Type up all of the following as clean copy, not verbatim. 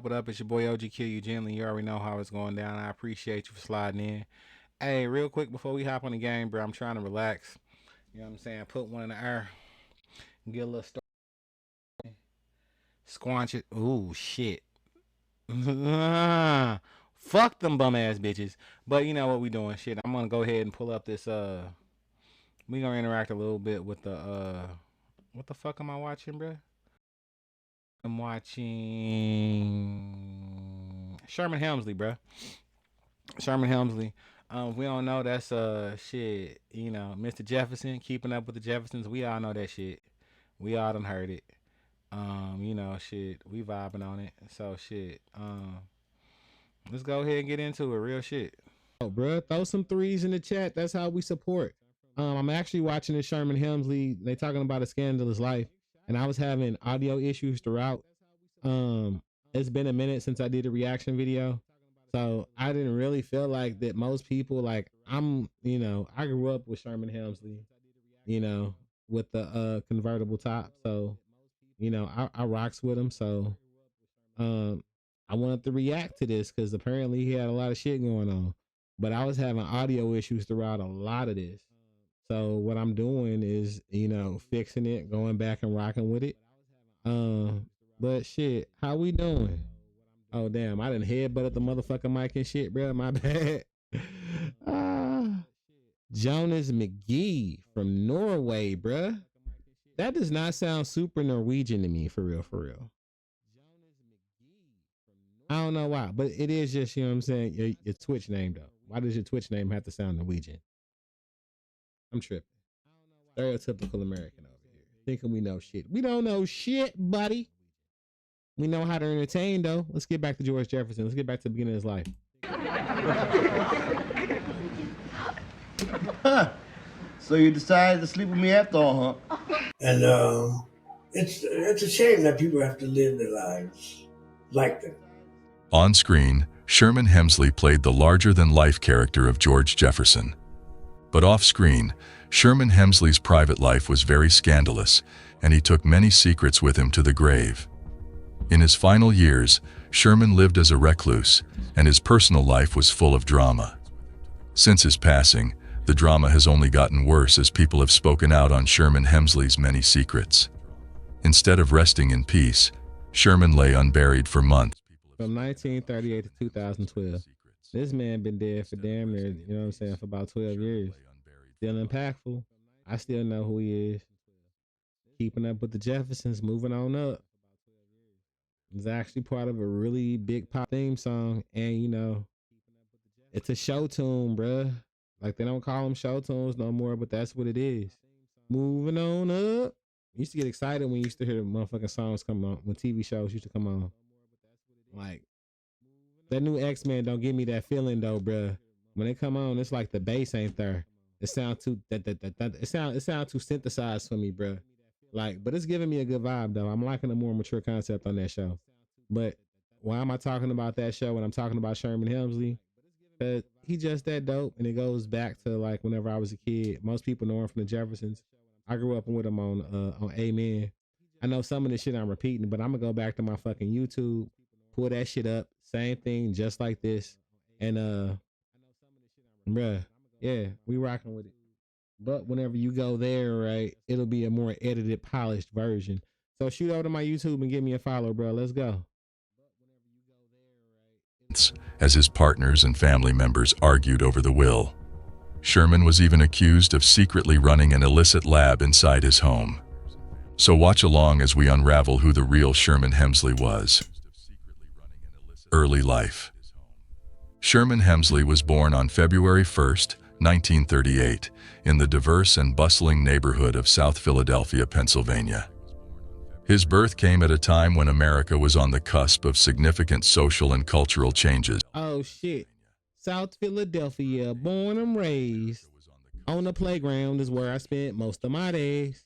What up? It's your boy OG Kill You Gently. You already know how it's going down. I appreciate you for sliding in. Hey, real quick before we hop on the game, bro, I'm trying to relax. You know what I'm saying? Put one in the air, get a little start, squanch it. Ooh, shit. Fuck them bum ass bitches. But you know what we doing? Shit, I'm gonna go ahead and pull up this. We gonna interact a little bit with the. What the fuck am I watching, bro? I'm watching Sherman Helmsley, bro. Sherman Helmsley. If we don't know, that's shit. You know, Mr. Jefferson, keeping up with the Jeffersons. We all know that shit. We all done heard it. You know, shit. We vibing on it. So shit. Let's go ahead and get into it. Real shit. Oh, bro, throw some threes in the chat. That's how we support. I'm actually watching this Sherman Helmsley. They talking about a scandalous life, and I was having audio issues throughout. It's been a minute since I did a reaction video, so I didn't really feel like that. Most people like I grew up with Sherman Helmsley, you know, with the convertible top. So I rocks with him. So um, I wanted to react to this because apparently he had a lot of shit going on, but I was having audio issues throughout a lot of this. So what I'm doing is, fixing it, going back and rocking with it. But shit, how we doing? Oh damn, I didn't headbutt at the motherfucking mic and shit, bro. My bad. ah, Jonas McGee from Norway, bruh. That does not sound super Norwegian to me, for real, for real. I don't know why, but it is just, you know what I'm saying, your Twitch name, though. Why does your Twitch name have to sound Norwegian? I'm tripping. Stereotypical American over here. Thinking we know shit. We don't know shit, buddy. We know how to entertain, though. Let's get back to George Jefferson. Let's get back to the beginning of his life. So you decided to sleep with me after all, huh? And it's a shame that people have to live their lives like that. On screen, Sherman Hemsley played the larger-than-life character of George Jefferson. But off-screen, Sherman Hemsley's private life was very scandalous, and he took many secrets with him to the grave. In his final years, Sherman lived as a recluse, and his personal life was full of drama. Since his passing, the drama has only gotten worse as people have spoken out on Sherman Hemsley's many secrets. Instead of resting in peace, Sherman lay unburied for months. From 1938 to 2012. This man been dead for damn near, you know what I'm saying, for about 12 years. Still impactful. I still know who he is. Keeping up with the Jeffersons, moving on up. It's actually part of a really big pop theme song. And, it's a show tune, bruh. Like, they don't call them show tunes no more, but that's what it is. Moving on up. I used to get excited when you used to hear the motherfucking songs come on, when TV shows used to come on. Like, that new X-Men don't give me that feeling though, bruh. When they come on, it's like the bass ain't there. It sound too it sound too synthesized for me, bruh. Like, but it's giving me a good vibe though. I'm liking a more mature concept on that show. But why am I talking about that show when I'm talking about Sherman Helmsley? Because he just that dope, and it goes back to like whenever I was a kid. Most people know him from the Jeffersons. I grew up with him on Amen. I know some of the shit I'm repeating, but I'm gonna go back to my fucking YouTube, pull that shit up, same thing, just like this, and bruh, yeah, we rocking with it. But whenever you go there, right, it'll be a more edited, polished version. So shoot over to my YouTube and give me a follow, bro. Let's go. As his partners and family members argued over the will. Sherman was even accused of secretly running an illicit lab inside his home. So watch along as we unravel who the real Sherman Hemsley was. Early life. Sherman Hemsley was born on February 1st, 1938, in the diverse and bustling neighborhood of South Philadelphia, Pennsylvania. His birth came at a time when America was on the cusp of significant social and cultural changes. Oh shit. South Philadelphia, born and raised. On the playground is where I spent most of my days.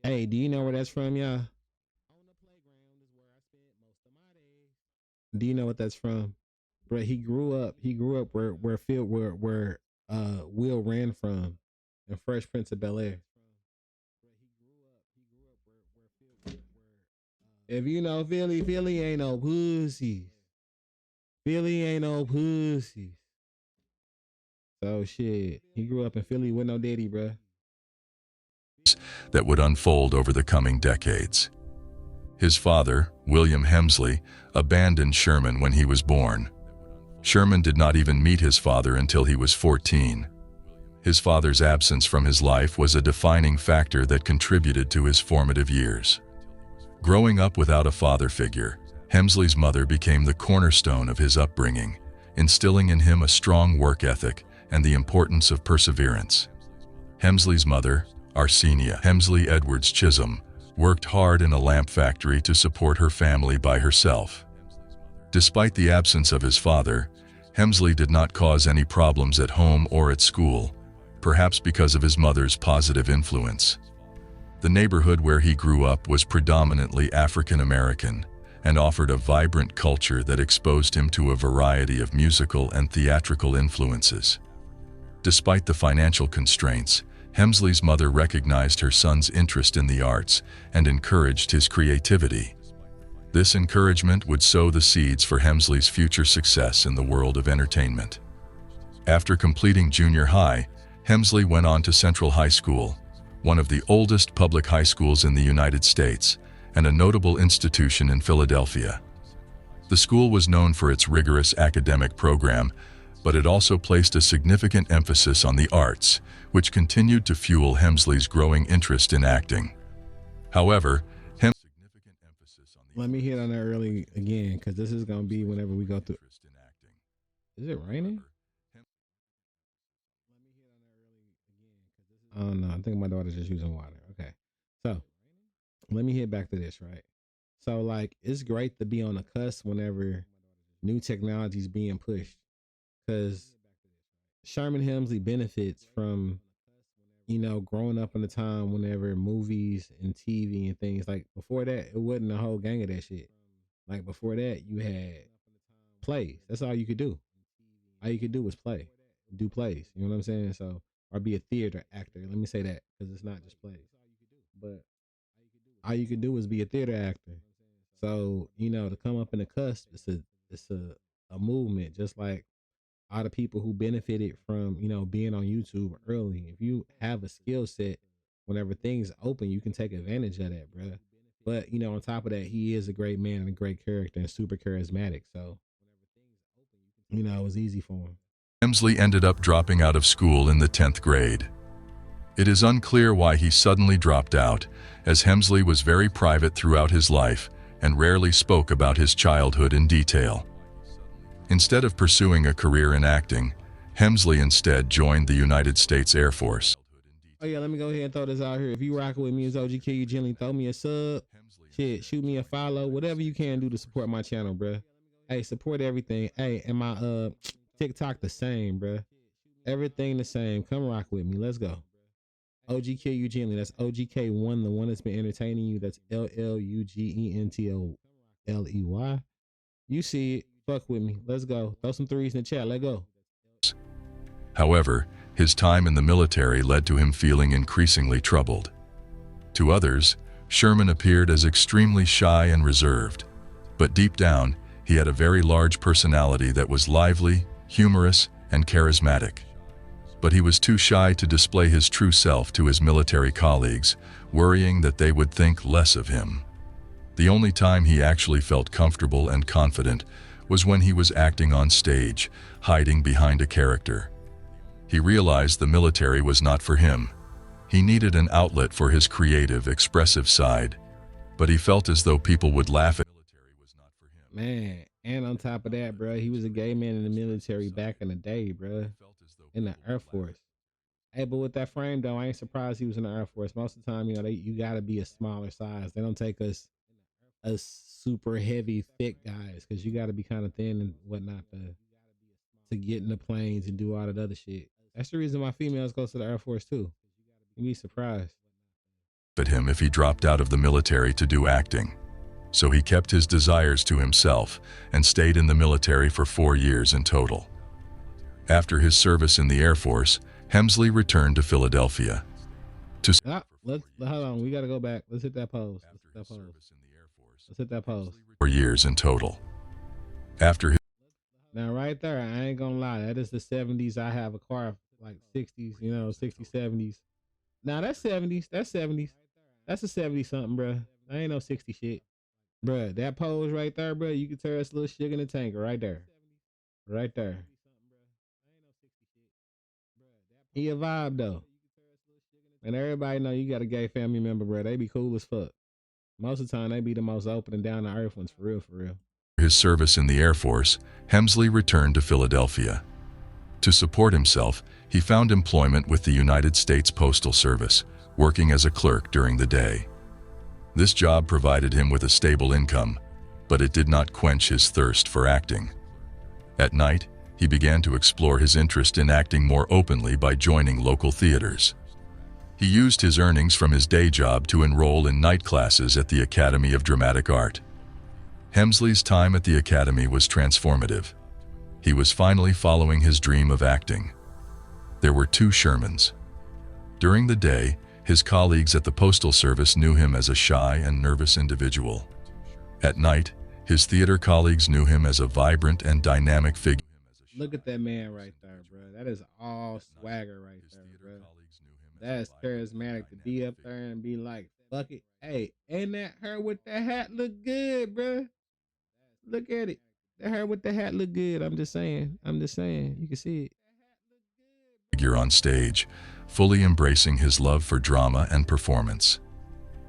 Hey, do you know where that's from, y'all? Do you know what that's from? Bro, he grew up where Will ran from in Fresh Prince of Bel-Air. If you know Philly, Philly ain't no pussies. Philly ain't no pussies. So shit, he grew up in Philly with no daddy, bruh. That would unfold over the coming decades. His father, William Hemsley, abandoned Sherman when he was born. Sherman did not even meet his father until he was 14. His father's absence from his life was a defining factor that contributed to his formative years. Growing up without a father figure, Hemsley's mother became the cornerstone of his upbringing, instilling in him a strong work ethic and the importance of perseverance. Hemsley's mother, Arsenia Hemsley Edwards Chisholm, worked hard in a lamp factory to support her family by herself. Despite the absence of his father, Hemsley did not cause any problems at home or at school, perhaps because of his mother's positive influence. The neighborhood where he grew up was predominantly African American and offered a vibrant culture that exposed him to a variety of musical and theatrical influences. Despite the financial constraints, Hemsley's mother recognized her son's interest in the arts and encouraged his creativity. This encouragement would sow the seeds for Hemsley's future success in the world of entertainment. After completing junior high, Hemsley went on to Central High School, one of the oldest public high schools in the United States and a notable institution in Philadelphia. The school was known for its rigorous academic program, but it also placed a significant emphasis on the arts, which continued to fuel Hemsley's growing interest in acting. However, Let me hit on that early again, because this is gonna be whenever we go through. Is it raining? Oh no, I think my daughter's just using water. Okay, so let me hit back to this, right? So like, it's great to be on the cusp whenever new technology is being pushed, because Sherman Hemsley benefits from, growing up in a time whenever movies and TV and things, like before that, it wasn't a whole gang of that shit. Like before that, you had plays. That's all you could do. All you could do was do plays. You know what I'm saying? So, or be a theater actor. Let me say that, because it's not just plays, but all you could do is be a theater actor. So, to come up in the cusp, it's a movement, just like all the people who benefited from, being on YouTube early. If you have a skill set, whenever things open, you can take advantage of that, bruh. But, on top of that, he is a great man and a great character and super charismatic. So, it was easy for him. Hemsley ended up dropping out of school in the 10th grade. It is unclear why he suddenly dropped out, as Hemsley was very private throughout his life and rarely spoke about his childhood in detail. Instead of pursuing a career in acting, Hemsley instead joined the United States Air Force. Oh yeah, let me go ahead and throw this out here. If you rocking with me as OG Kill You Gently, throw me a sub, shit, shoot me a follow, whatever you can do to support my channel, bruh. Hey, support everything. Hey, and my TikTok the same, bruh. Everything the same. Come rock with me. Let's go. OG Kill You Gently. That's OGK1, the one that's been entertaining you. That's LLUGENTOLEY. You see it. Fuck with me. Let's go. Throw some threes in the chat. Let go. However, his time in the military led to him feeling increasingly troubled. To others, Sherman appeared as extremely shy and reserved, but deep down, he had a very large personality that was lively, humorous, and charismatic. But he was too shy to display his true self to his military colleagues, worrying that they would think less of him. The only time he actually felt comfortable and confident was when he was acting on stage, hiding behind a character. He realized the military was not for him. He needed an outlet for his creative, expressive side, but he felt as though people would laugh at him. Man, and on top of that, bro, he was a gay man in the military back in the day, bro, in the Air Force. Hey, but with that frame though, I ain't surprised he was in the Air Force. Most of the time, you gotta be a smaller size. They don't take us super heavy, thick guys, because you gotta be kind of thin and whatnot to get in the planes and do all that other shit. That's the reason why females go to the Air Force too. You'd be surprised. At him if he dropped out of the military to do acting. So he kept his desires to himself and stayed in the military for 4 years in total. After his service in the Air Force, Hemsley returned to Philadelphia. Hold on, we gotta go back. Let's hit that pose. Let's hit that pose. 4 years in total. After his Now, right there, I ain't gonna lie. That is the 70s. I have a car like 60s, 60s, 70s. Now, that's 70s. That's 70s. That's a 70 something, bro. I ain't no 60 shit. Bruh, that pose right there, bro, you can tell us a little sugar in the tanker right there. Right there. He a vibe, though. And everybody know you got a gay family member, bro. They be cool as fuck. Most of the time, they be the most open and down to earth ones, for real, for real. his service in the Air Force, Hemsley returned to Philadelphia. To support himself, he found employment with the United States Postal Service, working as a clerk during the day. This job provided him with a stable income, but it did not quench his thirst for acting. At night, he began to explore his interest in acting more openly by joining local theaters. He used his earnings from his day job to enroll in night classes at the Academy of Dramatic Art. Hemsley's time at the Academy was transformative. He was finally following his dream of acting. There were two Shermans. During the day, his colleagues at the Postal Service knew him as a shy and nervous individual. At night, his theater colleagues knew him as a vibrant and dynamic figure. Look at that man right there, bro. That is all swagger right there, bro. That's charismatic to be up there and be like, fuck it. Hey, ain't that her with the hat look good, bro? Look at it. That her with the hat look good. I'm just saying. You can see it. Figure on stage, fully embracing his love for drama and performance.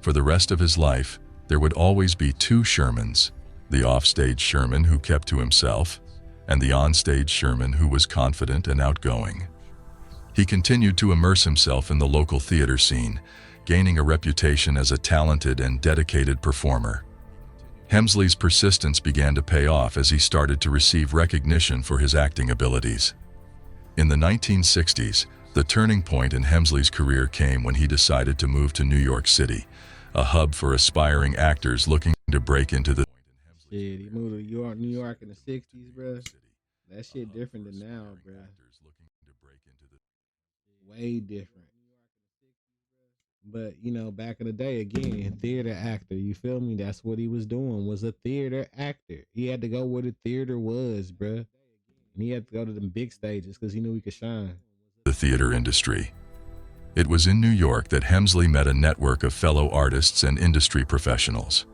For the rest of his life, there would always be two Shermans, the offstage Sherman who kept to himself, and the onstage Sherman who was confident and outgoing. He continued to immerse himself in the local theater scene, gaining a reputation as a talented and dedicated performer. Hemsley's persistence began to pay off as he started to receive recognition for his acting abilities. In the 1960s, the turning point in Hemsley's career came when he decided to move to New York City, a hub for aspiring actors looking to break into the Shit, he moved to New York in the 60s, bro. That shit different than now, bro. Way different. But, back in the day, again, theater actor, you feel me? That's what he was doing, was a theater actor. He had to go where the theater was, bro. And he had to go to them big stages because he knew he could shine. The theater industry. It was in New York that Hemsley met a network of fellow artists and industry professionals.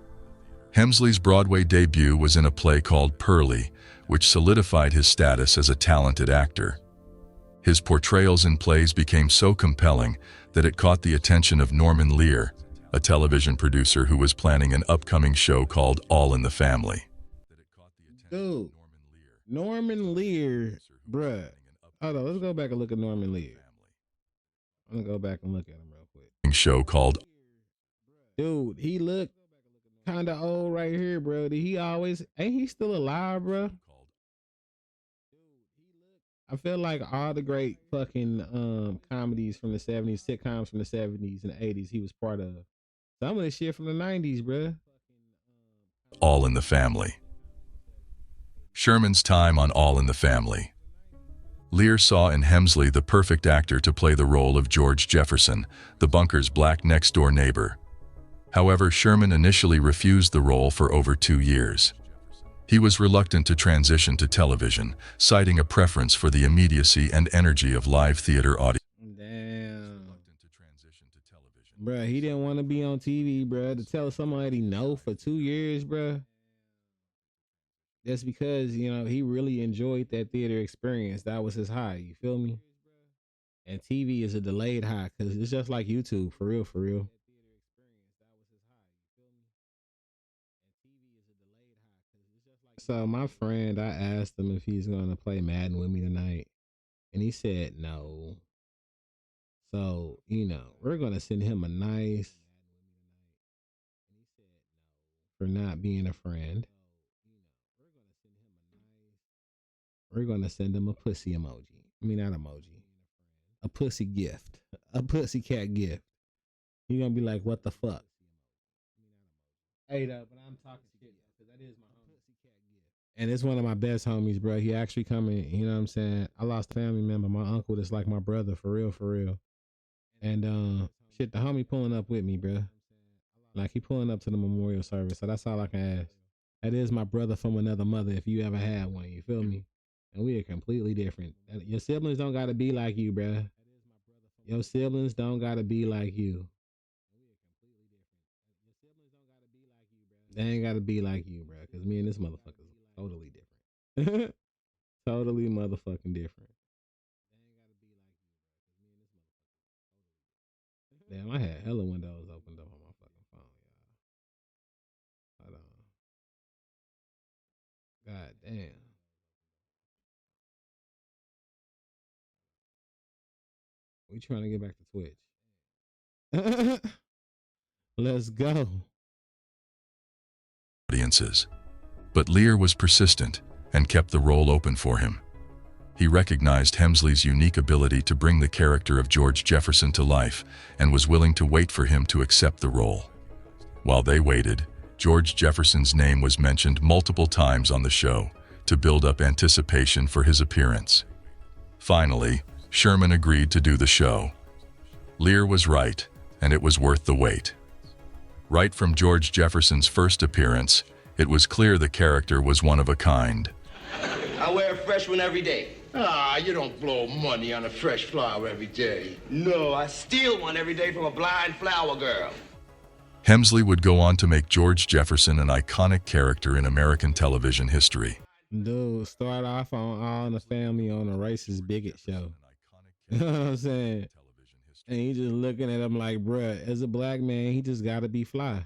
Hemsley's Broadway debut was in a play called Pearlie, which solidified his status as a talented actor. His portrayals in plays became so compelling that it caught the attention of Norman Lear, a television producer who was planning an upcoming show called All in the Family. Dude, Norman Lear, bruh. Hold on, let's go back and look at Norman Lear. I'm gonna go back and look at him real quick. Show called Dude, he looked kind of old right here, bro. Did he always, ain't he still alive, bro? I feel like all the great fucking comedies from the 70s, sitcoms from the 70s and 80s he was part of. Some of the shit from the 90s, bro. All in the Family. Sherman's time on All in the Family. Lear saw in Hemsley the perfect actor to play the role of George Jefferson, the bunker's black next-door neighbor. However, Sherman initially refused the role for over 2 years. He was reluctant to transition to television, citing a preference for the immediacy and energy of live theater audience. Damn. Bruh, he didn't want to be on TV, bruh. To tell somebody no for 2 years, bruh. That's because, he really enjoyed that theater experience. That was his high, you feel me? And TV is a delayed high because it's just like YouTube, for real, for real. So my friend, I asked him if he's going to play Madden with me tonight. And he said no. So, we're going to send him a nice for not being a friend. We're going to send him a pussy emoji. I mean, not emoji. A pussy gift. A pussy cat gift. He's going to be like, what the fuck? Hey, though, but I'm talking shit because that is my homie. And it's one of my best homies, bro. He actually coming, you know what I'm saying? I lost a family member. My uncle that's like my brother, for real, for real. And, shit, the homie pulling up with me, bro. Like he pulling up to the memorial service, so that's all I can ask. That is my brother from another mother, if you ever had one. You feel me? And we are completely different. Your siblings don't gotta be like you, bruh. Your siblings don't gotta be like you. They ain't gotta be like you, bruh. Cause me and this motherfucker is totally different. Totally motherfucking different. Damn, I had hella windows opened up on my fucking phone, y'all. Hold on. God damn. We trying to get back to Twitch. Let's go. Audiences. But Lear was persistent and kept the role open for him. He recognized Hemsley's unique ability to bring the character of George Jefferson to life and was willing to wait for him to accept the role. While they waited, George Jefferson's name was mentioned multiple times on the show to build up anticipation for his appearance. Finally, Sherman agreed to do the show. Lear was right, and it was worth the wait. Right from George Jefferson's first appearance, it was clear the character was one of a kind. I wear a fresh one every day. Ah, you don't blow money on a fresh flower every day. No, I steal one every day from a blind flower girl. Hemsley would go on to make George Jefferson an iconic character in American television history. Dude, start off on All in the Family on a racist bigot show. You know what I'm saying? And he just looking at him like, bruh, as a black man, he just gotta be fly.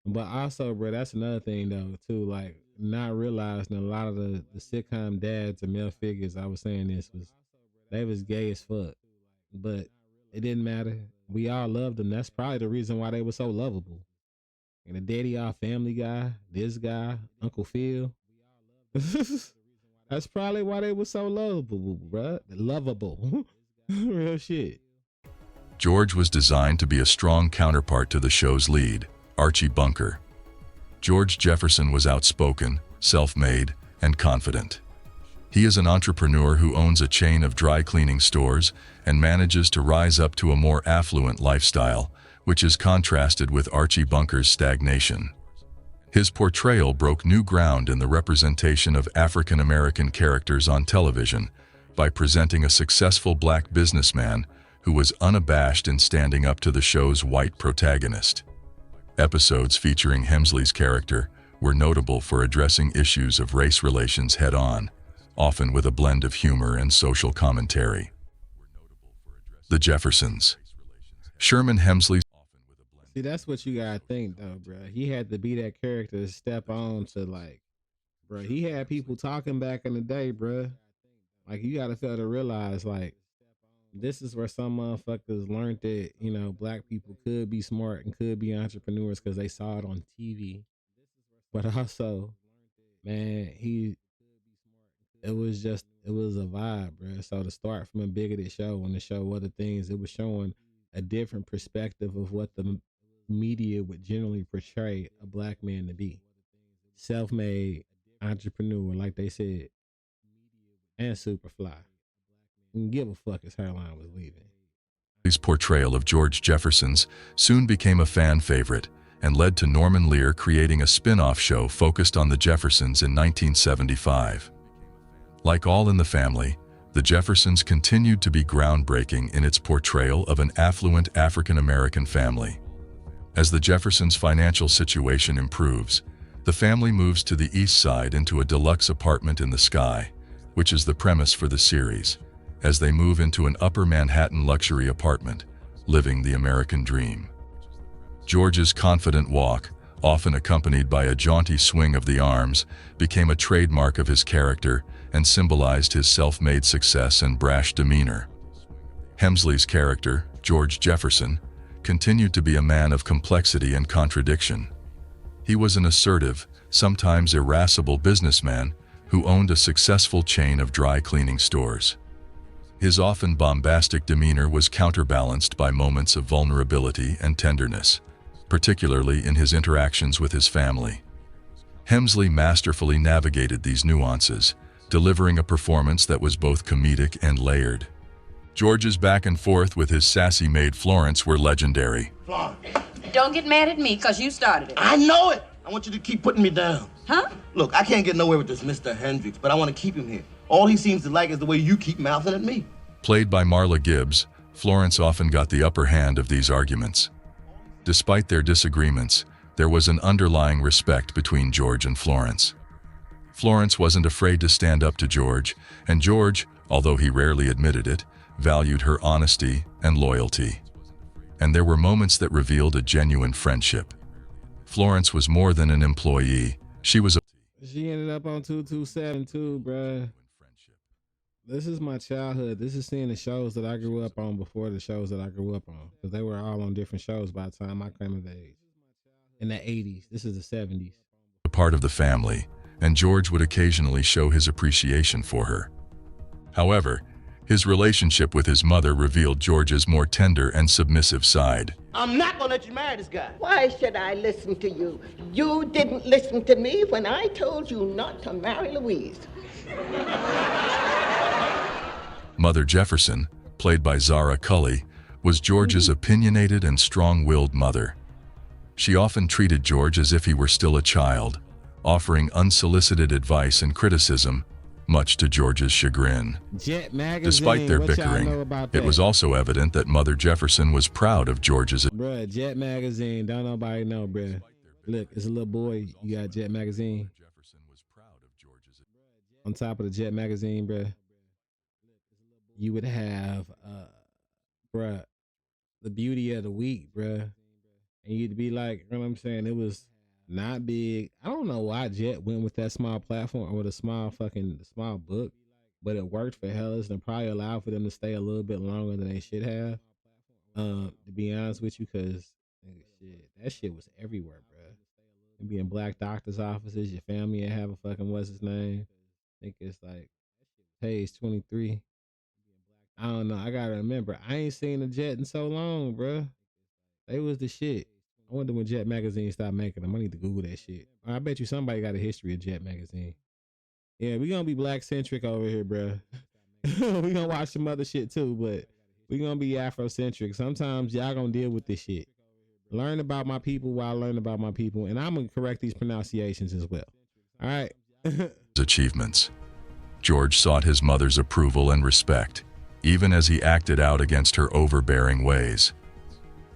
But also, bruh, that's another thing though, too. Like, not realizing a lot of the sitcom dads and male figures, I was saying this, they was gay as fuck. But it didn't matter. We all loved them. That's probably the reason why they were so lovable. And the Daddy All Family guy, this guy, Uncle Phil. That's probably why they were so lovable, bruh. Lovable. Real shit. George was designed to be a strong counterpart to the show's lead, Archie Bunker. George Jefferson was outspoken, self-made, and confident. He is an entrepreneur who owns a chain of dry cleaning stores and manages to rise up to a more affluent lifestyle, which is contrasted with Archie Bunker's stagnation. His portrayal broke new ground in the representation of African American characters on television by presenting a successful black businessman who was unabashed in standing up to the show's white protagonist. Episodes featuring Hemsley's character were notable for addressing issues of race relations head-on, often with a blend of humor and social commentary. The Jeffersons. Sherman Hemsley. See, that's what you gotta think though, bruh. He had to be that character to step on to like, bruh, he had people talking back in the day, bruh. Like, you gotta fail to realize, like, this is where some motherfuckers learned that, you know, black people could be smart and could be entrepreneurs because they saw it on TV. But also, man, it was a vibe, bro. So to start from a bigoted show and to show other things, it was showing a different perspective of what the media would generally portray a black man to be. Self-made entrepreneur, like they said, and super fly. Didn't give a fuck his hairline was leaving. His portrayal of George Jefferson's soon became a fan favorite and led to Norman Lear creating a spin-off show focused on the Jeffersons in 1975. Like All in the Family, the Jeffersons continued to be groundbreaking in its portrayal of an affluent African-American family. As the Jeffersons' financial situation improves, the family moves to the east side into a deluxe apartment in the sky, which is the premise for the series, as they move into an upper Manhattan luxury apartment, living the American dream. George's confident walk, often accompanied by a jaunty swing of the arms, became a trademark of his character and symbolized his self-made success and brash demeanor. Hemsley's character, George Jefferson, continued to be a man of complexity and contradiction. He was an assertive, sometimes irascible businessman who owned a successful chain of dry cleaning stores. His often bombastic demeanor was counterbalanced by moments of vulnerability and tenderness, particularly in his interactions with his family. Hemsley masterfully navigated these nuances, delivering a performance that was both comedic and layered. George's back and forth with his sassy maid Florence were legendary. Florence, don't get mad at me, because you started it. I know it. I want you to keep putting me down. Huh? Look, I can't get nowhere with this Mr. Hendricks, but I want to keep him here. All he seems to like is the way you keep mouthing at me. Played by Marla Gibbs, Florence often got the upper hand of these arguments. Despite their disagreements, there was an underlying respect between George and Florence. Florence wasn't afraid to stand up to George, and George, although he rarely admitted it, valued her honesty and loyalty. And there were moments that revealed a genuine friendship. Florence was more than an employee. She was a... She ended up on 227 too, bruh. This is my childhood. This is seeing the shows that I grew up on before the shows that I grew up on. Because they were all on different shows by the time I came of age. In the 80s. This is the 70s. a part of the family, and George would occasionally show his appreciation for her. However, his relationship with his mother revealed George's more tender and submissive side. I'm not gonna let you marry this guy. Why should I listen to you? You didn't listen to me when I told you not to marry Louise. Mother Jefferson, played by Zara Cully, was George's opinionated and strong-willed mother. She often treated George as if he were still a child, offering unsolicited advice and criticism, much to George's chagrin. Jet Magazine. Despite their What y'all know bickering, about that? it was also evident that Mother Jefferson was proud of George's... Bruh, Jet Magazine. Don't nobody know, bruh. Look, it's a little boy. You got Jet Magazine. On top of the Jet Magazine, bruh, you would have, bruh, the beauty of the week, bruh. And you'd be like, you know what I'm saying? It was not big. I don't know why Jet went with that small platform or with a small book, but it worked for Hellas and probably allowed for them to stay a little bit longer than they should have. To be honest with you, because that shit was everywhere, bruh. It'd be in black doctors' offices. Your family would have a fucking, what's his name? I think it's like page 23. I don't know. I gotta remember. I ain't seen the Jet in so long, bruh. They was the shit. I wonder when Jet Magazine stopped making them. I need to Google that shit. I bet you somebody got a history of Jet Magazine. Yeah, we gonna be black centric over here, bruh. We gonna watch some other shit too, but we gonna be Afrocentric. Sometimes y'all gonna deal with this shit. Learn about my people while I learn about my people, and I'm gonna correct these pronunciations as well. All right. achievements. George sought his mother's approval and respect, even as he acted out against her overbearing ways.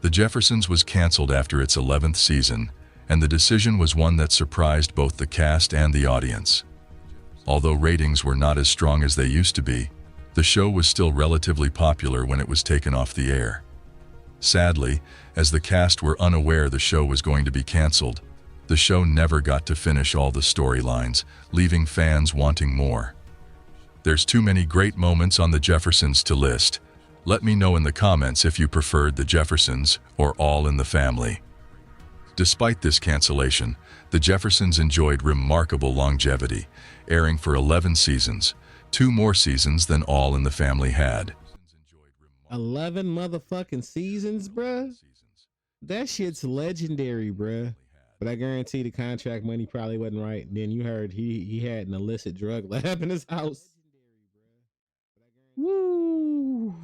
The Jeffersons was canceled after its 11th season, and the decision was one that surprised both the cast and the audience. Although ratings were not as strong as they used to be, the show was still relatively popular when it was taken off the air. Sadly, as the cast were unaware the show was going to be canceled, the show never got to finish all the storylines, leaving fans wanting more. There's too many great moments on The Jeffersons to list. Let me know in the comments if you preferred The Jeffersons or All in the Family. Despite this cancellation, The Jeffersons enjoyed remarkable longevity, airing for 11 seasons, 2 more seasons than All in the Family had. 11 motherfucking seasons, bruh? That shit's legendary, bruh. But I guarantee the contract money probably wasn't right. And then you heard he had an illicit drug lab in his house. Woo!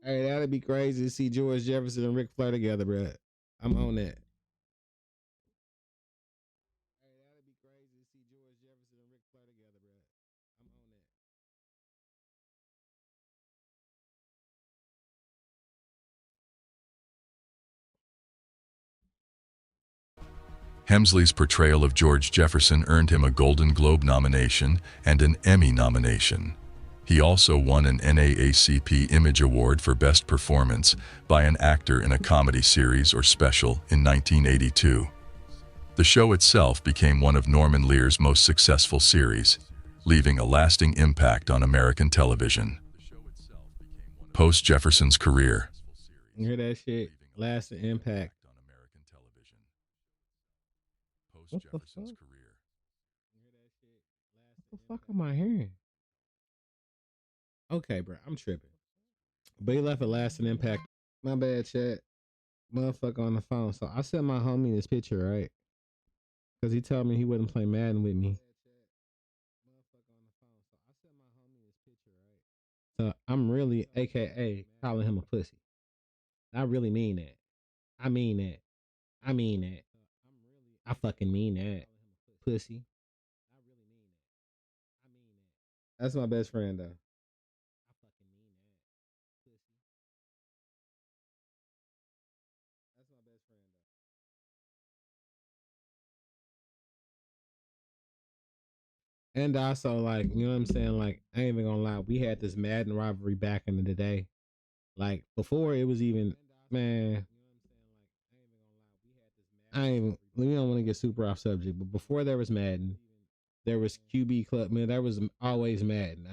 Hey, that'd be crazy to see George Jefferson and Ric Flair together, bruh. I'm on that. Hemsley's portrayal of George Jefferson earned him a Golden Globe nomination and an Emmy nomination. He also won an NAACP Image Award for Best Performance by an actor in a comedy series or special in 1982. The show itself became one of Norman Lear's most successful series, leaving a lasting impact on American television. Post-Jefferson's career. You hear that shit? Lasting impact. What the fuck? What the fuck am I hearing? Okay, bro, I'm tripping. But he left a lasting impact. My bad, chat. Motherfucker on the phone. So I sent my homie this picture, right? Because he told me he wouldn't play Madden with me. I'm really, AKA, calling him a pussy. I really mean that. I mean that. I mean that. I fucking mean that. Pussy. That's my best friend, though. And also, like, you know what I'm saying? Like, I ain't even gonna lie. We had this Madden rivalry back in the day. Like, before it was even, man, I ain't even, we don't want to get super off subject, but before there was Madden, there was QB Club. Man, there was always Madden.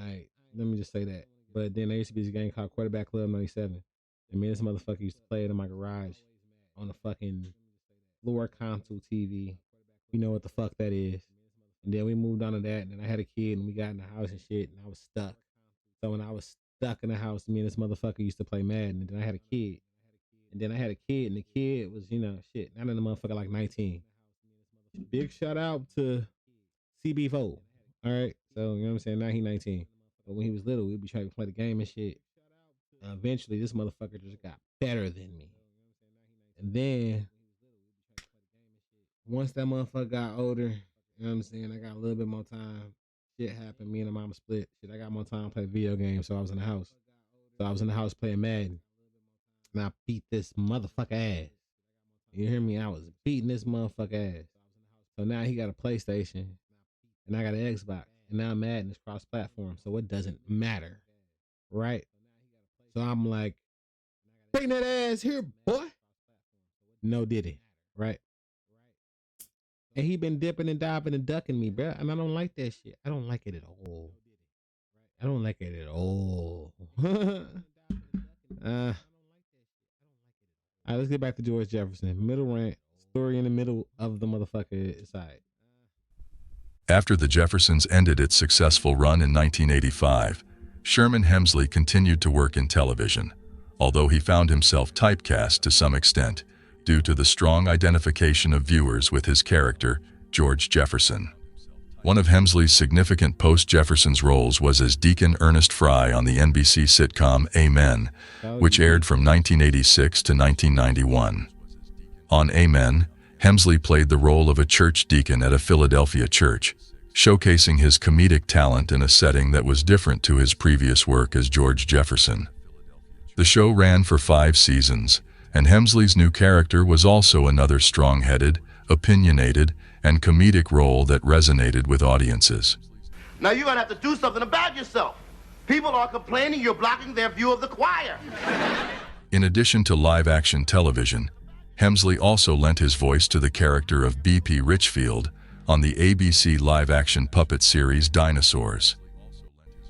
Let me just say that. But then there used to be this game called Quarterback Club 97. And me and this motherfucker used to play it in my garage on the fucking floor console TV. You know what the fuck that is. And then we moved on to that, and then I had a kid, and we got in the house and shit, and I was stuck. So when I was stuck in the house, me and this motherfucker used to play Madden, and then I had a kid. And then I had a kid, and the kid was, you know, shit, not in the motherfucker like 19. Big shout out to CB4. All right. So, you know what I'm saying? Now he 19. But when he was little, we'd be trying to play the game and shit. Eventually, this motherfucker just got better than me. And then, once that motherfucker got older, you know what I'm saying? I got a little bit more time. Shit happened. Me and the mama split. Shit, I got more time to play video games, so I was in the house. So I was in the house playing Madden. And I beat this motherfucker ass. You hear me? I was beating this motherfucker ass. So now he got a PlayStation. And I got an Xbox. And now Madden is cross-platform. So it doesn't matter. Right? So I'm like, bring that ass here, boy. No diddy. Right? And he been dipping and diving and ducking me, bro. And I don't like that shit. I don't like it at all. I don't like it at all. All right, let's get back to George Jefferson. Middle rank, story in the middle of the motherfucker side. After the Jeffersons ended its successful run in 1985, Sherman Hemsley continued to work in television, although he found himself typecast to some extent due to the strong identification of viewers with his character, George Jefferson. One of Hemsley's significant post-Jefferson's roles was as Deacon Ernest Fry on the NBC sitcom Amen, which aired from 1986 to 1991. On Amen, Hemsley played the role of a church deacon at a Philadelphia church, showcasing his comedic talent in a setting that was different to his previous work as George Jefferson. The show ran for 5 seasons, and Hemsley's new character was also another strong-headed, opinionated, and comedic role that resonated with audiences. Now you're gonna have to do something about yourself. People are complaining you're blocking their view of the choir. In addition to live-action television, Hemsley also lent his voice to the character of B.P. Richfield on the ABC live-action puppet series Dinosaurs.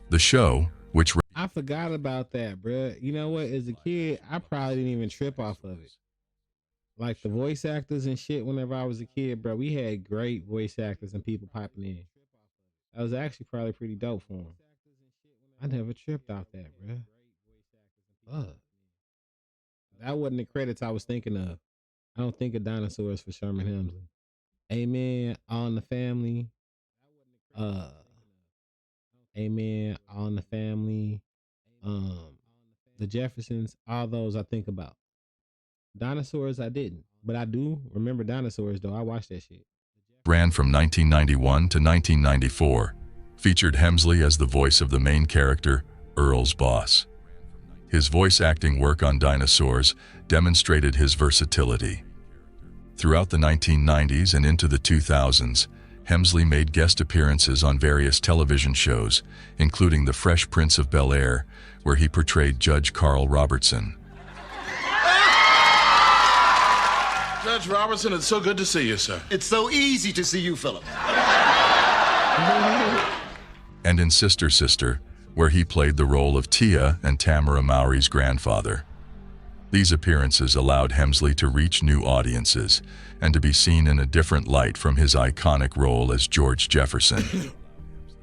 The show, which I forgot about that, bruh. You know what? As a kid, I probably didn't even trip off of it. Like the voice actors and shit, whenever I was a kid, bro, we had great voice actors and people popping in. That was actually probably pretty dope for them. I never tripped off that, bruh. Fuck. That wasn't the credits I was thinking of. I don't think of Dinosaurs for Sherman Hemsley. Amen, All in the Family. Amen, All in the Family. The Jeffersons, all those I think about. Dinosaurs, I didn't, but I do remember Dinosaurs though. I watched that shit. Ran from 1991 to 1994, featured Hemsley as the voice of the main character, Earl's boss. His voice acting work on Dinosaurs demonstrated his versatility. Throughout the 1990s and into the 2000s, Hemsley made guest appearances on various television shows, including The Fresh Prince of Bel-Air, where he portrayed Judge Carl Robertson. Judge Robertson, it's so good to see you, sir. It's so easy to see you, Philip. And in Sister Sister, where he played the role of Tia and Tamara Mowry's grandfather. These appearances allowed Hemsley to reach new audiences and to be seen in a different light from his iconic role as George Jefferson.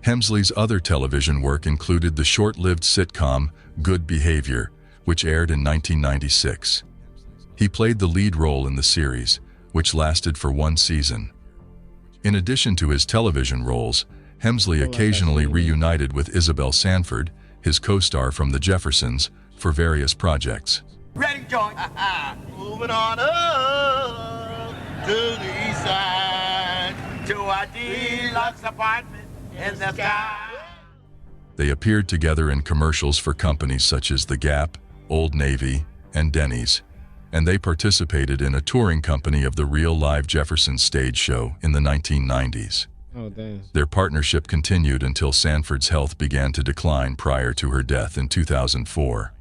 Hemsley's other television work included the short-lived sitcom Good Behavior, which aired in 1996. He played the lead role in the series, which lasted for 1 season. In addition to his television roles, Hemsley occasionally reunited with Isabel Sanford, his co-star from The Jeffersons, for various projects. Ready, George? Moving on up to the east side, to our deluxe apartment in the sky. They appeared together in commercials for companies such as The Gap, Old Navy, and Denny's, and they participated in a touring company of the real live Jefferson stage show in the 1990s. Oh, damn. Their partnership continued until Sanford's health began to decline prior to her death in 2004.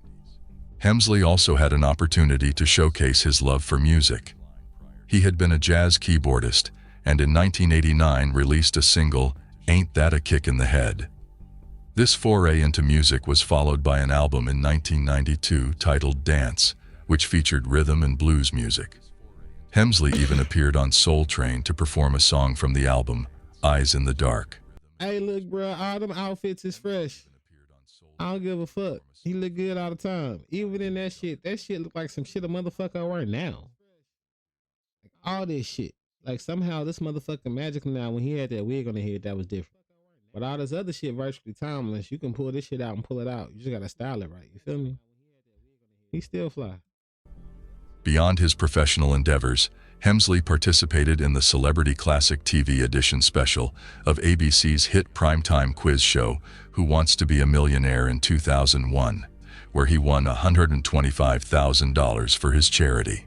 Hemsley also had an opportunity to showcase his love for music. He had been a jazz keyboardist, and in 1989 released a single, Ain't That a Kick in the Head. This foray into music was followed by an album in 1992 titled Dance, which featured rhythm and blues music. Hemsley even appeared on Soul Train to perform a song from the album, Eyes in the Dark. Hey, look, bro, all them outfits is fresh. I don't give a fuck. He look good all the time. Even in that shit look like some shit a motherfucker wear now. Like all this shit. Like somehow this motherfucker magical now. When he had that wig on the head, that was different. But all this other shit virtually timeless. You can pull this shit out and pull it out. You just gotta style it right. You feel me? He still fly. Beyond his professional endeavors, Hemsley participated in the Celebrity Classic TV edition special of ABC's hit primetime quiz show, Who Wants to Be a Millionaire, in 2001, where he won $125,000 for his charity.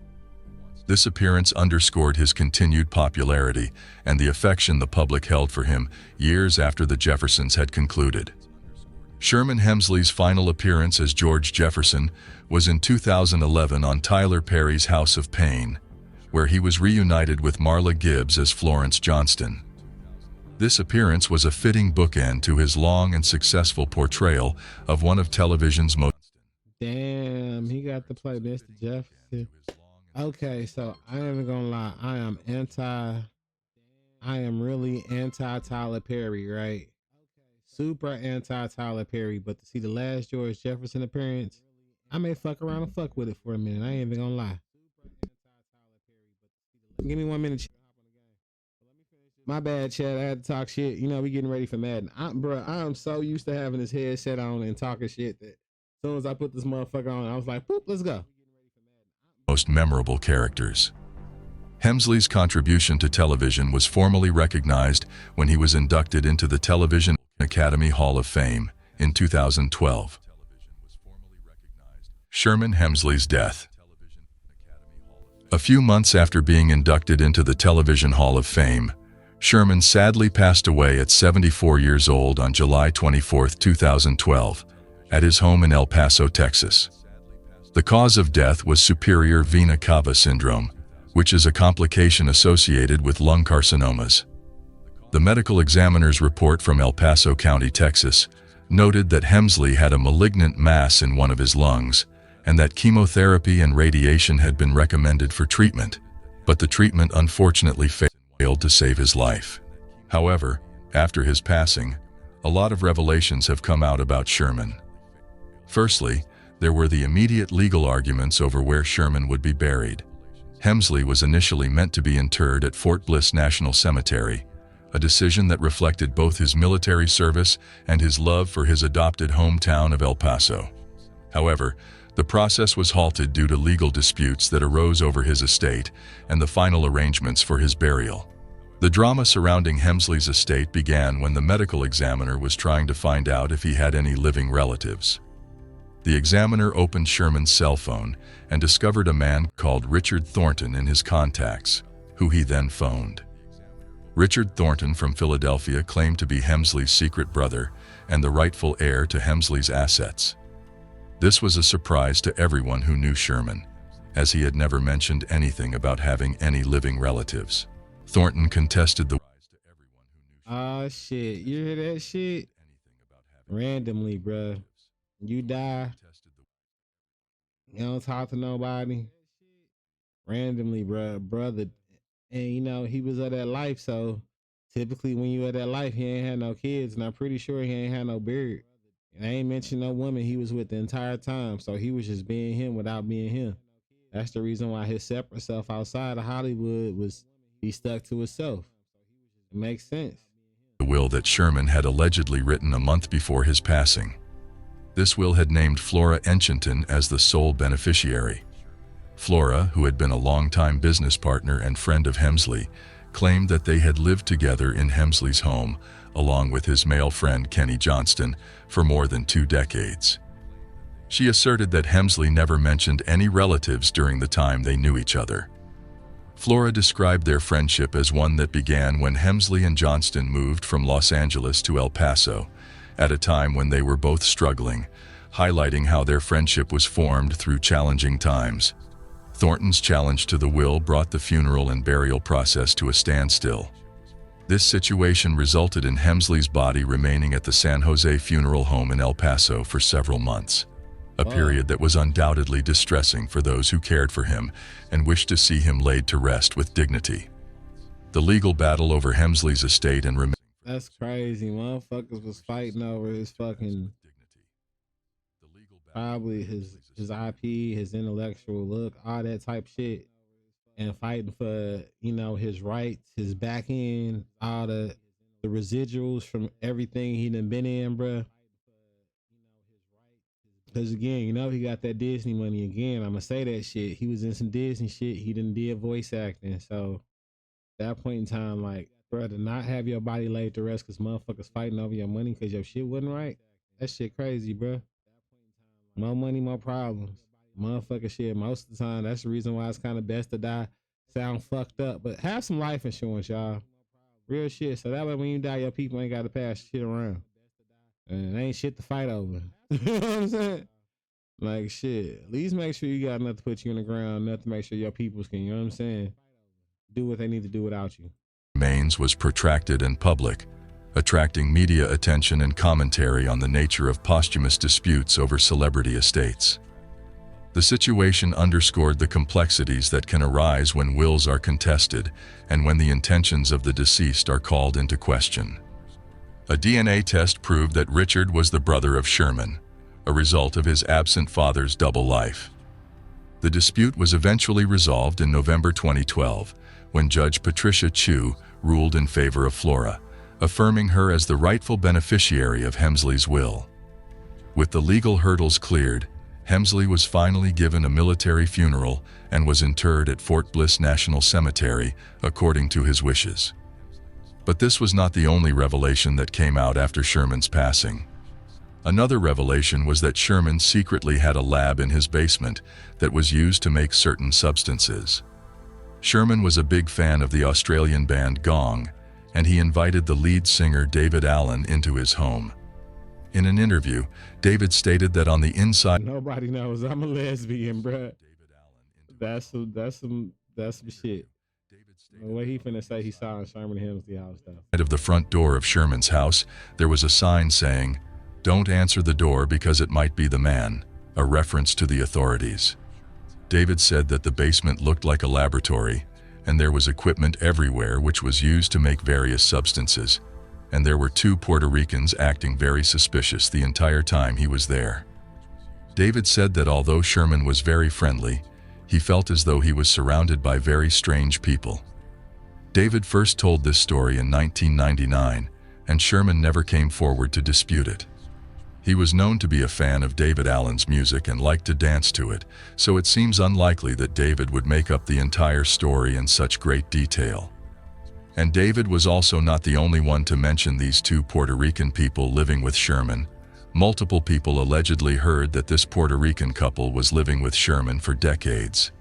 This appearance underscored his continued popularity and the affection the public held for him years after The Jeffersons had concluded. Sherman Hemsley's final appearance as George Jefferson was in 2011 on Tyler Perry's House of Pain, where he was reunited with Marla Gibbs as Florence Johnston. This appearance was a fitting bookend to his long and successful portrayal of one of television's most... Damn, he got to play Mr. Jefferson. Okay, so I ain't even gonna lie. I am really anti Tyler Perry, right? Super anti Tyler Perry, but to see the last George Jefferson appearance, I may fuck around and fuck with it for a minute. I ain't even gonna lie. Give me 1 minute. My bad, Chad. I had to talk shit. You know, we getting ready for Madden. I am so used to having this headset on and talking shit that as soon as I put this motherfucker on, I was like, boop, let's go. Most memorable characters. Hemsley's contribution to television was formally recognized when he was inducted into the Television Academy Hall of Fame in 2012. Sherman Hemsley's death. A few months after being inducted into the Television Hall of Fame, Sherman sadly passed away at 74 years old on July 24, 2012, at his home in El Paso, Texas. The cause of death was superior vena cava syndrome, which is a complication associated with lung carcinomas. The medical examiner's report from El Paso County, Texas, noted that Hemsley had a malignant mass in one of his lungs, and that chemotherapy and radiation had been recommended for treatment, but the treatment unfortunately failed to save his life. However, after his passing, a lot of revelations have come out about Sherman. Firstly, there were the immediate legal arguments over where Sherman would be buried. Hemsley was initially meant to be interred at Fort Bliss National Cemetery, a decision that reflected both his military service and his love for his adopted hometown of El Paso. However, the process was halted due to legal disputes that arose over his estate and the final arrangements for his burial. The drama surrounding Hemsley's estate began when the medical examiner was trying to find out if he had any living relatives. The examiner opened Sherman's cell phone and discovered a man called Richard Thornton in his contacts, who he then phoned. Richard Thornton from Philadelphia claimed to be Hemsley's secret brother and the rightful heir to Hemsley's assets. This was a surprise to everyone who knew Sherman, as he had never mentioned anything about having any living relatives. Thornton contested the... Oh shit, you hear that shit? Randomly, bruh. You die. You don't talk to nobody. Randomly, brother. And you know, he was of that life, so typically when you at that life, he ain't had no kids, and I'm pretty sure he ain't had no beard. And I ain't mentioned no woman he was with the entire time, so he was just being him without being him. That's the reason why his separate self outside of Hollywood was he stuck to himself. It makes sense. The will that Sherman had allegedly written a month before his passing. This will had named Flora Enchinton as the sole beneficiary. Flora, who had been a longtime business partner and friend of Hemsley, claimed that they had lived together in Hemsley's home, along with his male friend Kenny Johnston, for more than 2 decades. She asserted that Hemsley never mentioned any relatives during the time they knew each other. Flora described their friendship as one that began when Hemsley and Johnston moved from Los Angeles to El Paso, at a time when they were both struggling, highlighting how their friendship was formed through challenging times. Thornton's challenge to the will brought the funeral and burial process to a standstill. This situation resulted in Hemsley's body remaining at the San Jose funeral home in El Paso for several months, a period that was undoubtedly distressing for those who cared for him and wished to see him laid to rest with dignity. The legal battle over Hemsley's estate and That's crazy. Motherfuckers was fighting over his fucking, probably his IP, his intellectual look, all that type shit, and fighting for, you know, his rights, his back end, all the residuals from everything he done been in, bruh. Because again, you know, he got that Disney money again. I'm gonna say that shit. He was in some Disney shit. He done did voice acting. So at that point in time, like, bruh, to not have your body laid to rest because motherfuckers fighting over your money because your shit wasn't right, that shit crazy, bruh. More money, more problems. Motherfucker shit, most of the time, that's the reason why it's kind of best to die sound fucked up. But have some life insurance, y'all. Real shit. So that way when you die, your people ain't got to pass shit around. And it ain't shit to fight over. You know what I'm saying? Like, shit. At least make sure you got enough to put you in the ground, enough to make sure your peoples can, you know what I'm saying, do what they need to do without you. remains was protracted and public, attracting media attention and commentary on the nature of posthumous disputes over celebrity estates. The situation underscored the complexities that can arise when wills are contested and when the intentions of the deceased are called into question. A DNA test proved that Richard was the brother of Sherman, a result of his absent father's double life. The dispute was eventually resolved in November 2012, when Judge Patricia Chu ruled in favor of Flora, affirming her as the rightful beneficiary of Hemsley's will. With the legal hurdles cleared, Hemsley was finally given a military funeral and was interred at Fort Bliss National Cemetery, according to his wishes. But this was not the only revelation that came out after Sherman's passing. Another revelation was that Sherman secretly had a lab in his basement that was used to make certain substances. Sherman was a big fan of the Australian band Gong, and he invited the lead singer David Allen into his home. In an interview, David stated that on the inside, nobody knows I'm a lesbian, bruh. That's some shit. What he finna say he saw in Sherman Hemsley house though. Of the front door of Sherman's house, there was a sign saying, "Don't answer the door because it might be the man," a reference to the authorities. David said that the basement looked like a laboratory, and there was equipment everywhere which was used to make various substances, and there were 2 Puerto Ricans acting very suspicious the entire time he was there. David said that although Sherman was very friendly, he felt as though he was surrounded by very strange people. David first told this story in 1999, and Sherman never came forward to dispute it. He was known to be a fan of David Allen's music and liked to dance to it, so it seems unlikely that David would make up the entire story in such great detail. And David was also not the only one to mention these 2 Puerto Rican people living with Sherman. Multiple people allegedly heard that this Puerto Rican couple was living with Sherman for decades.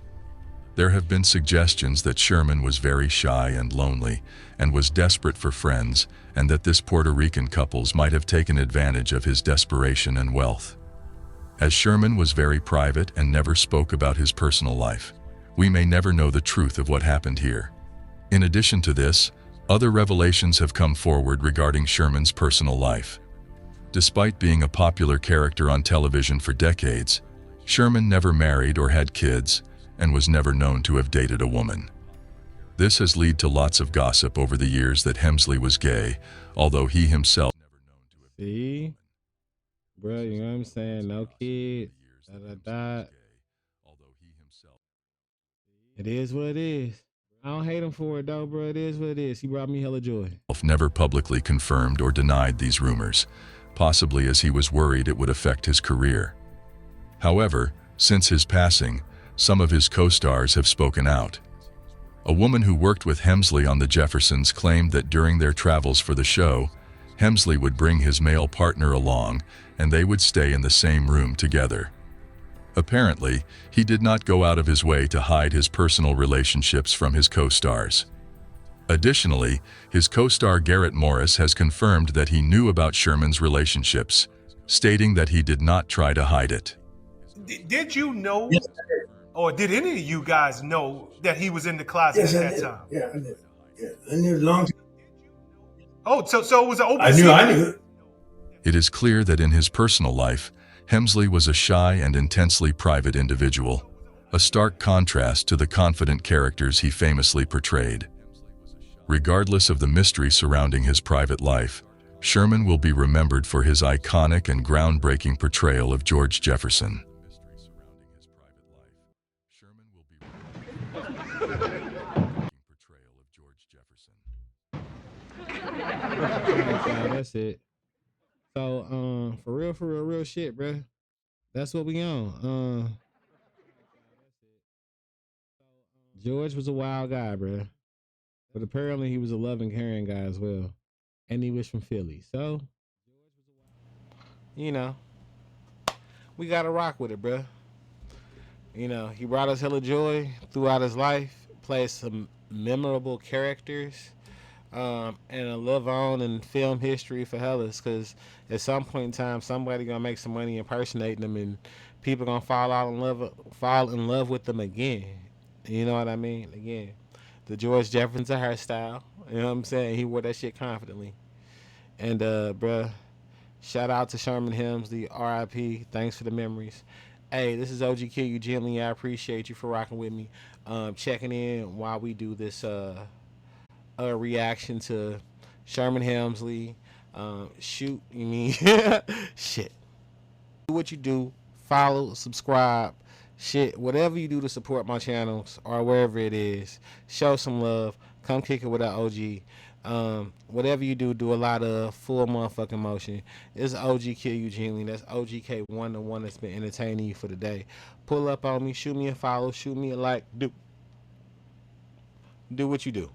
There have been suggestions that Sherman was very shy and lonely and was desperate for friends, and that this Puerto Rican couples might have taken advantage of his desperation and wealth. As Sherman was very private and never spoke about his personal life, we may never know the truth of what happened here. In addition to this, other revelations have come forward regarding Sherman's personal life. Despite being a popular character on television for decades, Sherman never married or had kids, and was never known to have dated a woman. This has led to lots of gossip over the years that Hemsley was gay, although he himself never known to have dated a woman. Bro, you know what I'm saying? No kids. It is what it is. I don't hate him for it though, bro. It is what it is. He brought me hella joy. Never publicly confirmed or denied these rumors, possibly as he was worried it would affect his career. However, since his passing, some of his co-stars have spoken out. A woman who worked with Hemsley on The Jeffersons claimed that during their travels for the show, Hemsley would bring his male partner along and they would stay in the same room together. Apparently, he did not go out of his way to hide his personal relationships from his co-stars. Additionally, his co-star Garrett Morris has confirmed that he knew about Sherman's relationships, stating that he did not try to hide it. Did you know, Yes, or did any of you guys know that he was in the closet yes, at I that did. time? Yeah, I did. Yeah, I knew a long time. Oh, so it was an open I secret. knew it. It is clear that in his personal life, Hemsley was a shy and intensely private individual, a stark contrast to the confident characters he famously portrayed. Regardless of the mystery surrounding his private life, Sherman will be remembered for his iconic and groundbreaking portrayal of George Jefferson. That's it. So, for real shit, bro. That's what we on. George was a wild guy, bro. But apparently he was a loving, caring guy as well. And he was from Philly. So, you know, we gotta rock with it, bro. You know, he brought us hella joy throughout his life, played some memorable characters, and a live on in film history for hellas, because at some point in time, somebody gonna make some money impersonating them, and people gonna fall in love with them again. You know what I mean? Again, the George Jefferson's a hairstyle. You know what I'm saying? He wore that shit confidently. And bruh, shout out to Sherman Hemsley, R.I.P. Thanks for the memories. Hey, this is OG Kill You Gently. I appreciate you for rocking with me, checking in while we do this reaction to Sherman Hemsley. Shoot, you mean shit. Do what you do. Follow, subscribe, shit, whatever you do to support my channels or wherever it is. Show some love. Come kick it with an OG. Whatever you do, do a lot of full motherfucking motion. It's OG Kill You Gently. That's OGK1, the one that's been entertaining you for the day. Pull up on me, shoot me a follow, shoot me a like. Do what you do.